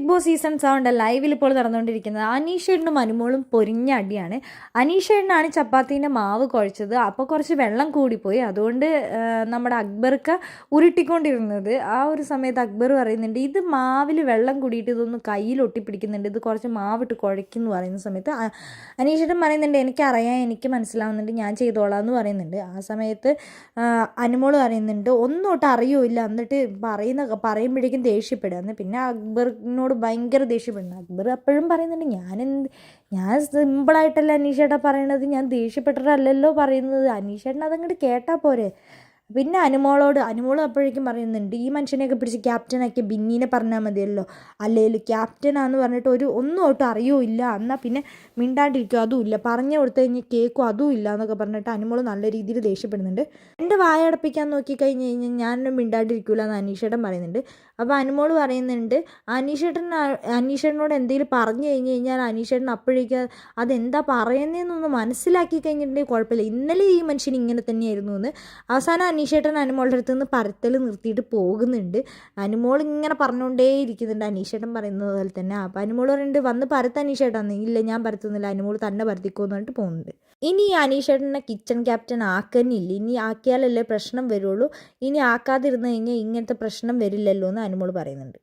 Big boss season 7 ലൈവിൽ ഇപ്പോൾ നടന്നുകൊണ്ടിരിക്കുന്നത് അനീഷേട്ടനും അനുമോളും പൊരിഞ്ഞ അടിയാണ്. അനീഷേട്ടനാണ് ചപ്പാത്തീൻ്റെ മാവ് കുഴച്ചത്. അപ്പോൾ കുറച്ച് വെള്ളം കൂടിപ്പോയി. അതുകൊണ്ട് നമ്മുടെ അക്ബർക്ക് ഉരുട്ടിക്കൊണ്ടിരുന്നത്. ആ ഒരു സമയത്ത് അക്ബർ പറയുന്നുണ്ട്, ഇത് മാവിൽ വെള്ളം കൂടിയിട്ട് ഇതൊന്ന് കയ്യിൽ ഒട്ടിപ്പിടിക്കുന്നുണ്ട്, ഇത് കുറച്ച് മാവിട്ട് കുഴയ്ക്കുന്നു പറയുന്ന സമയത്ത് അനീഷേട്ടൻ പറയുന്നുണ്ട്, എനിക്കറിയാം, എനിക്ക് മനസ്സിലാവുന്നുണ്ട്, ഞാൻ ചെയ്തോളാം എന്ന് പറയുന്നുണ്ട്. ആ സമയത്ത് അനുമോൾ പറയുന്നുണ്ട്, ഒന്നോട്ട് അറിയൂല്ല, എന്നിട്ട് പറയുമ്പോഴേക്കും ദേഷ്യപ്പെടുക. പിന്നെ അക്ബറിനോട് ഭയങ്കര ദേഷ്യപ്പെടുന്നു. അക്ബർ അപ്പോഴും പറയുന്നുണ്ട്, ഞാൻ സിമ്പിളായിട്ടല്ല അനീഷേട്ടാ പറയണത്, ഞാൻ ദേഷ്യപ്പെട്ടിട്ടല്ലല്ലോ പറയുന്നത്, അനീഷേട്ടൻ അതങ്ങോട്ട് കേട്ടാൽ പോരെ. പിന്നെ അനുമോൾ അപ്പോഴേക്കും പറയുന്നുണ്ട്, ഈ മനുഷ്യനെയൊക്കെ പിടിച്ച് ക്യാപ്റ്റനാക്കിയ ബിന്നീനെ പറഞ്ഞാൽ മതിയല്ലോ, അല്ലെങ്കിൽ ക്യാപ്റ്റനാന്ന് പറഞ്ഞിട്ട് ഒന്നും ഒട്ടും അറിയൂല്ല, എന്നാൽ പിന്നെ മിണ്ടാണ്ടിരിക്കും അതുമില്ല, പറഞ്ഞു കൊടുത്തു കഴിഞ്ഞാൽ കേൾക്കും അതുമില്ല എന്നൊക്കെ പറഞ്ഞിട്ട് അനുമോൾ നല്ല രീതിയിൽ ദേഷ്യപ്പെടുന്നുണ്ട്. എൻ്റെ വായടപ്പിക്കാൻ നോക്കിക്കഴിഞ്ഞ് കഴിഞ്ഞാൽ ഞാനൊന്നും മിണ്ടാണ്ടിരിക്കില്ല എന്ന് അനീഷേട്ടൻ പറയുന്നുണ്ട്. അപ്പോൾ അനുമോൾ പറയുന്നുണ്ട്, അനീഷേട്ടനോട് എന്തെങ്കിലും പറഞ്ഞു കഴിഞ്ഞാൽ അനീഷേട്ടൻ അപ്പോഴേക്കും അതെന്താ പറയുന്നതെന്നൊന്ന് മനസ്സിലാക്കി കഴിഞ്ഞിട്ടുണ്ടെങ്കിൽ കുഴപ്പമില്ല, ഇന്നലെ ഈ മനുഷ്യൻ ഇങ്ങനെ തന്നെയായിരുന്നു എന്ന്. അവസാനം അനീഷേട്ടൻ അനുമോളുടെ അടുത്ത് നിന്ന് പരത്തൽ നിർത്തിയിട്ട് പോകുന്നുണ്ട്. അനുമോൾ ഇങ്ങനെ പറഞ്ഞുകൊണ്ടേ ഇരിക്കുന്നുണ്ട് അനീഷേട്ടൻ പറയുന്നത് പോലെ തന്നെ. അപ്പോൾ അനുമോൾ പറയുന്നുണ്ട്, വന്ന് പരത്ത അനീഷേട്ടാന്ന്. ഇല്ല, ഞാൻ പരത്തുന്നില്ല, അനുമോൾ തന്നെ പരത്തിക്കോന്ന് പറഞ്ഞിട്ട് പോകുന്നുണ്ട്. ഇനി അനീഷേട്ടനെ കിച്ചൺ ക്യാപ്റ്റൻ ആക്കുന്നില്ല, ഇനി ആക്കിയാലല്ലേ പ്രശ്നം വരുള്ളൂ, ഇനി ആക്കാതിരുന്ന് കഴിഞ്ഞാൽ ഇങ്ങനത്തെ പ്രശ്നം വരില്ലല്ലോ എന്ന് അനുമോൾ പറയുന്നുണ്ട്.